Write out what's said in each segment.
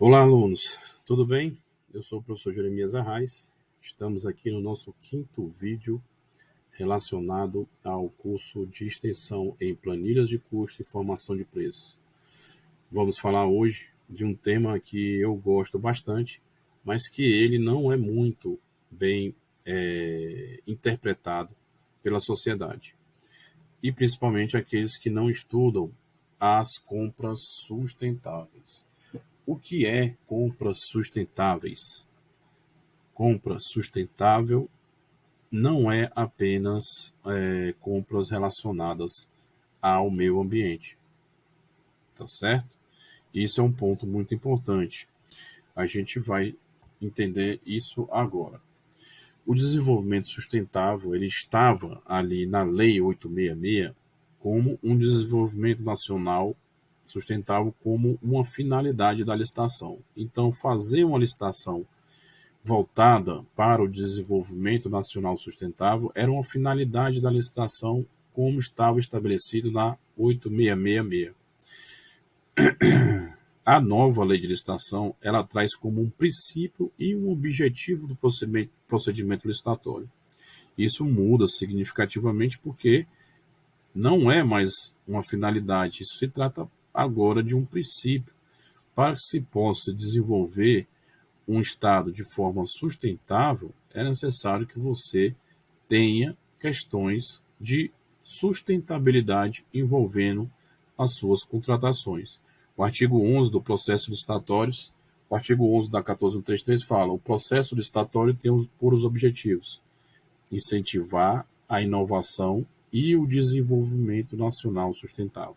Olá, alunos, tudo bem? Eu sou o professor Jeremias Arraes. Estamos aqui no nosso quinto vídeo relacionado ao curso de extensão em planilhas de custo e formação de preços. Vamos falar hoje de um tema que eu gosto bastante, mas que ele não é muito bem interpretado pela sociedade, e principalmente aqueles que não estudam as compras sustentáveis. O que é compras sustentáveis? Compra sustentável não é apenas compras relacionadas ao meio ambiente, tá certo? Isso é um ponto muito importante. A gente vai entender isso agora. O desenvolvimento sustentável, ele estava ali na Lei 866 como um desenvolvimento nacional sustentável como uma finalidade da licitação. Então, fazer uma licitação voltada para o desenvolvimento nacional sustentável era uma finalidade da licitação como estava estabelecido na 8666. A nova lei de licitação, ela traz como um princípio e um objetivo do procedimento licitatório. Isso muda significativamente porque não é mais uma finalidade, isso se trata agora de um princípio. Para que se possa desenvolver um estado de forma sustentável, é necessário que você tenha questões de sustentabilidade envolvendo as suas contratações. O artigo 11 do processo licitatórios, o artigo 11 da 14133 fala: o processo licitatório tem por os objetivos incentivar a inovação e o desenvolvimento nacional sustentável.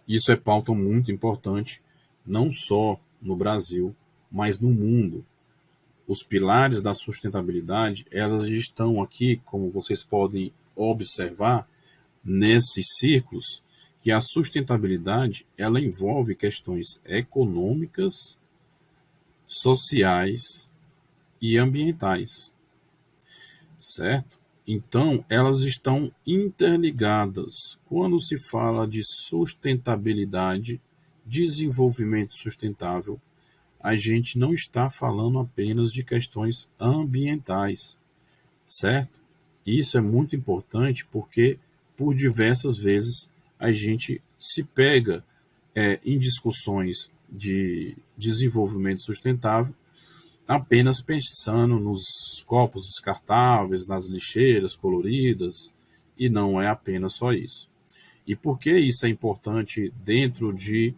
Isso é pauta muito importante, não só no Brasil, mas no mundo. Os pilares da sustentabilidade, elas estão aqui, como vocês podem observar, nesses círculos, que a sustentabilidade, ela envolve questões econômicas, sociais e ambientais, certo? Então, elas estão interligadas. Quando se fala de sustentabilidade, desenvolvimento sustentável, a gente não está falando apenas de questões ambientais, certo? Isso é muito importante porque, por diversas vezes, a gente se pega em discussões de desenvolvimento sustentável apenas pensando nos copos descartáveis, nas lixeiras coloridas, e não é apenas só isso. E por que isso é importante dentro de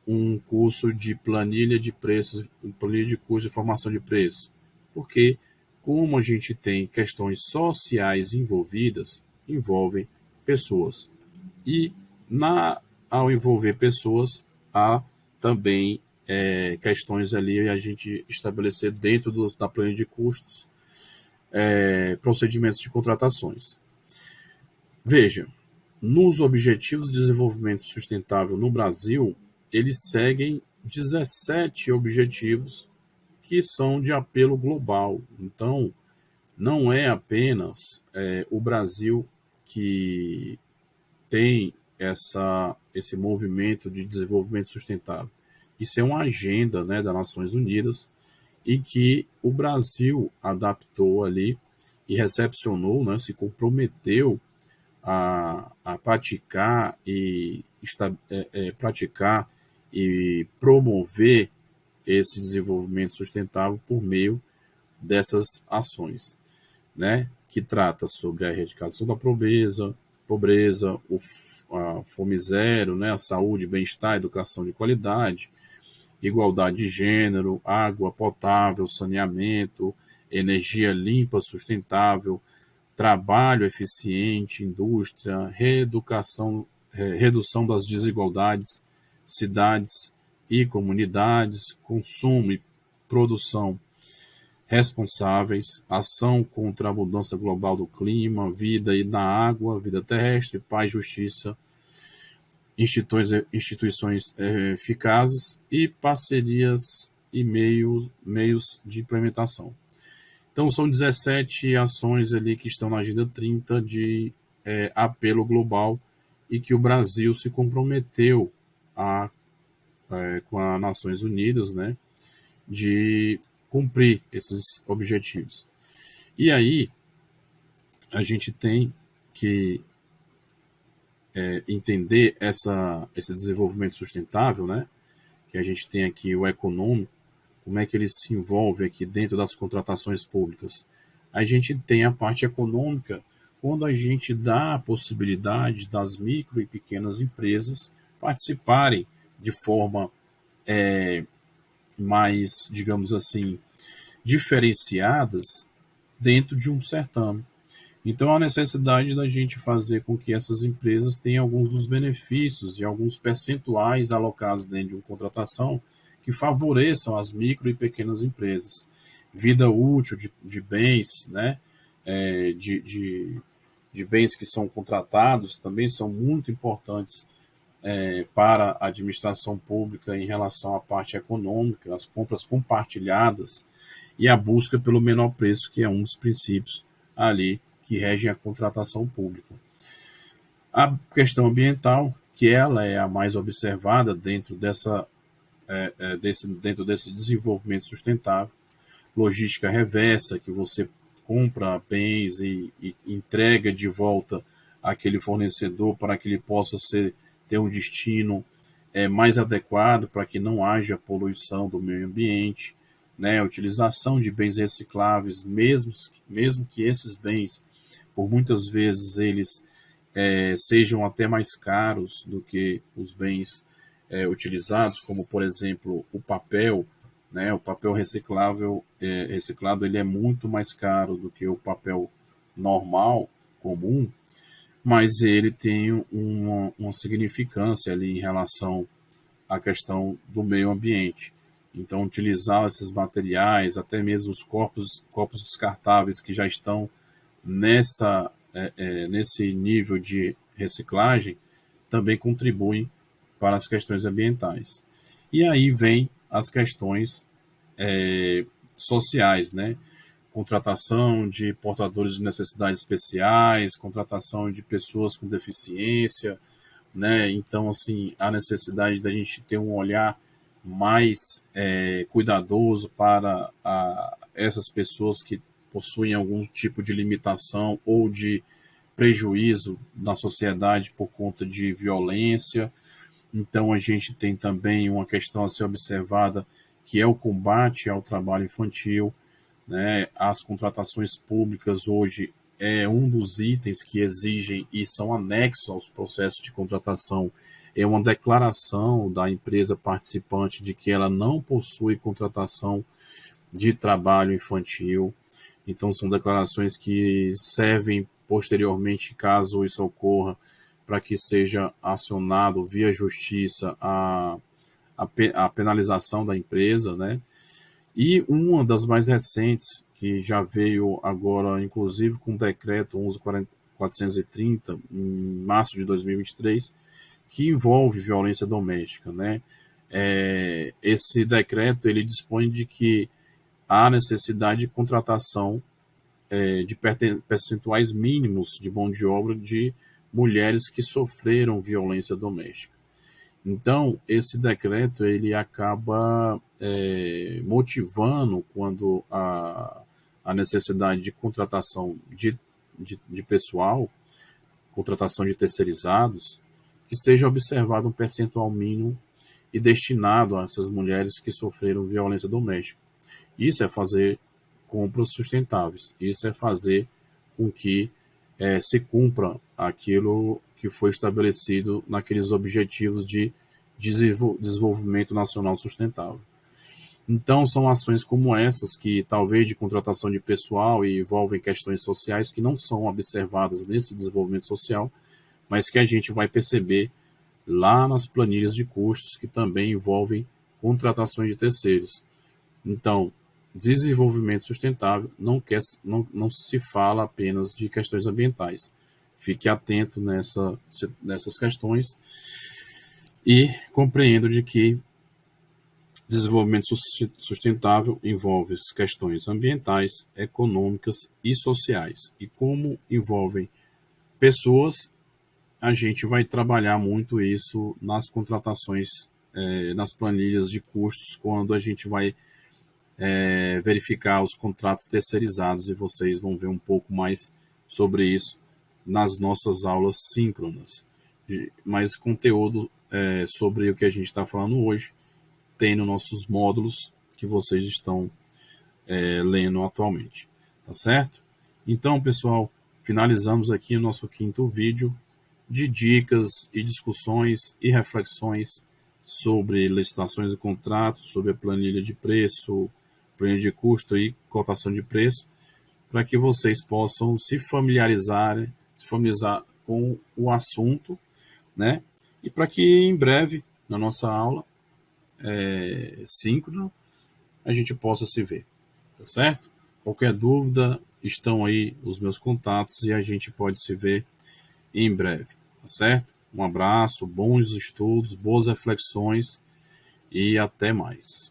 um curso de planilha de preços, planilha de custo de formação de preços? Porque como a gente tem questões sociais envolvidas, envolvem pessoas. E ao envolver pessoas, há também questões ali a gente estabelecer dentro da planilha de custos, procedimentos de contratações. Veja, nos Objetivos de Desenvolvimento Sustentável no Brasil, eles seguem 17 objetivos que são de apelo global. Então, não é apenas o Brasil que tem esse movimento de desenvolvimento sustentável. Isso é uma agenda, né, das Nações Unidas e que o Brasil adaptou ali e recepcionou, né, se comprometeu a praticar praticar e promover esse desenvolvimento sustentável por meio dessas ações, né, que trata sobre a erradicação da pobreza, a fome zero, né, a saúde, bem-estar, educação de qualidade, igualdade de gênero, água potável, saneamento, energia limpa, sustentável, trabalho eficiente, indústria, redução das desigualdades, cidades e comunidades, consumo e produção responsáveis, ação contra a mudança global do clima, vida e na água, vida terrestre, paz, justiça, instituições eficazes e parcerias e meios de implementação. Então, são 17 ações ali que estão na Agenda 30 de apelo global e que o Brasil se comprometeu a com as Nações Unidas, né, de cumprir esses objetivos. E aí a gente tem que entender esse desenvolvimento sustentável, né, que a gente tem aqui o econômico, como é que ele se envolve aqui dentro das contratações públicas. A gente tem a parte econômica, quando a gente dá a possibilidade das micro e pequenas empresas participarem de forma mais, digamos assim, diferenciadas dentro de um certame. Então, a necessidade da gente fazer com que essas empresas tenham alguns dos benefícios e alguns percentuais alocados dentro de uma contratação que favoreçam as micro e pequenas empresas. Vida útil de bens, né? É, de bens que são contratados também são muito importantes para a administração pública em relação à parte econômica, as compras compartilhadas e a busca pelo menor preço, que é um dos princípios ali que regem a contratação pública. A questão ambiental, que ela é a mais observada dentro desse desenvolvimento sustentável, logística reversa, que você compra bens e entrega de volta àquele fornecedor para que ele possa ter um destino mais adequado para que não haja poluição do meio ambiente, né? A utilização de bens recicláveis, mesmo que esses bens, por muitas vezes, eles sejam até mais caros do que os bens utilizados, como, por exemplo, o papel, né? O papel reciclado ele é muito mais caro do que o papel normal, comum, mas ele tem uma significância ali em relação à questão do meio ambiente. Então, utilizar esses materiais, até mesmo os copos descartáveis que já estão nesse nível de reciclagem, também contribuem para as questões ambientais. E aí vem as questões sociais, né? Contratação de portadores de necessidades especiais, contratação de pessoas com deficiência, né? Então, assim, a necessidade da gente ter um olhar mais cuidadoso para essas pessoas que possuem algum tipo de limitação ou de prejuízo na sociedade por conta de violência. Então, a gente tem também uma questão a ser observada, que é o combate ao trabalho infantil, né? As contratações públicas hoje é um dos itens que exigem e são anexos aos processos de contratação, é uma declaração da empresa participante de que ela não possui contratação de trabalho infantil. Então, são declarações que servem posteriormente, caso isso ocorra, para que seja acionado via justiça a penalização da empresa, né? E uma das mais recentes, que já veio agora, inclusive com o decreto 11.430, em março de 2023, que envolve violência doméstica, né? Esse decreto ele dispõe de que há necessidade de contratação de percentuais mínimos de mão de obra de mulheres que sofreram violência doméstica. Então, esse decreto ele acaba motivando quando a necessidade de contratação de pessoal, contratação de terceirizados, que seja observado um percentual mínimo e destinado a essas mulheres que sofreram violência doméstica. Isso é fazer compras sustentáveis, isso é fazer com que se cumpra aquilo que foi estabelecido naqueles objetivos de desenvolvimento nacional sustentável. Então, são ações como essas, que talvez de contratação de pessoal e envolvem questões sociais que não são observadas nesse desenvolvimento social, mas que a gente vai perceber lá nas planilhas de custos, que também envolvem contratações de terceiros. Então, desenvolvimento sustentável não se fala apenas de questões ambientais. Fique atento nessas questões e compreendo de que desenvolvimento sustentável envolve questões ambientais, econômicas e sociais. E como envolvem pessoas, a gente vai trabalhar muito isso nas contratações nas planilhas de custos quando a gente vai verificar os contratos terceirizados, e vocês vão ver um pouco mais sobre isso nas nossas aulas síncronas. Mais conteúdo sobre o que a gente está falando hoje tem nos nossos módulos que vocês estão lendo atualmente, tá certo? Então, pessoal, finalizamos aqui o nosso 5º vídeo de dicas e discussões e reflexões sobre licitações e contratos, sobre a planilha de preço, planilha de custo e cotação de preço, para que vocês possam se familiarizar com o assunto, né? E para que em breve, na nossa aula síncrona, a gente possa se ver, tá certo? Qualquer dúvida, estão aí os meus contatos e a gente pode se ver em breve, tá certo? Um abraço, bons estudos, boas reflexões e até mais.